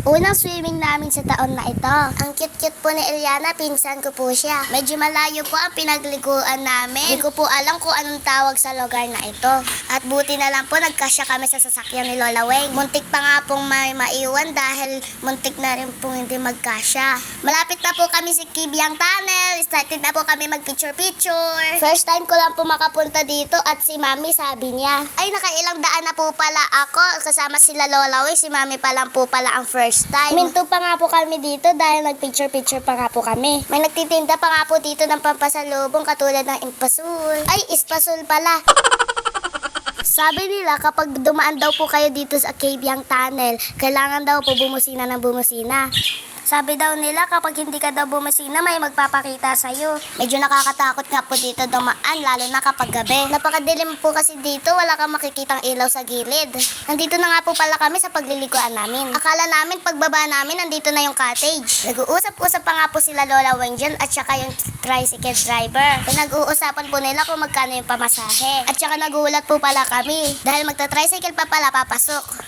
Unang swimming namin sa taon na ito. Ang cute-cute po ni Eliana, pinsan ko po siya. Medyo malayo po ang pinagliguan namin. Hindi ko po alam kung anong tawag sa lugar na ito. At buti na lang po, nagkasya kami sa sasakyan ni Lola Weng. Muntik pa nga pong may maiwan dahil muntik na rin pong hindi magkasya. Malapit na po kami sa Kibyang Tunnel. Started na po kami mag-picture-picture. First time ko lang po makapunta dito at si Mami sabi niya, ay nakailang daan na po pala ako. Kasama sila Lola Weng, si Mami pa lang po pala ang first time. Minto pa nga po kami dito dahil nag-picture-picture pa nga po kami. May nagtitinda pa nga po dito ng pampasalubong katulad ng Impasul. Ay, Ispasul pala. Sabi nila kapag dumaan daw po kayo dito sa Kibyang Tunnel, kailangan daw po bumusina ng bumusina. Sabi daw nila kapag hindi ka daw bumusina, may magpapakita sa'yo. Medyo nakakatakot nga po dito dumaan, lalo na kapag gabi. Napakadilim po kasi dito, wala kang makikitang ilaw sa gilid. Nandito na nga po pala kami sa pagliliguan namin. Akala namin pagbaba namin, nandito na yung cottage. Nag-uusap-usap pa nga po sila Lola Weng dyan at saka yung tricycle driver. Pinag-uusapan po nila kung magkano yung pamasahe. At saka nagulat po pala kami dahil magta-tricycle pa pala papasok.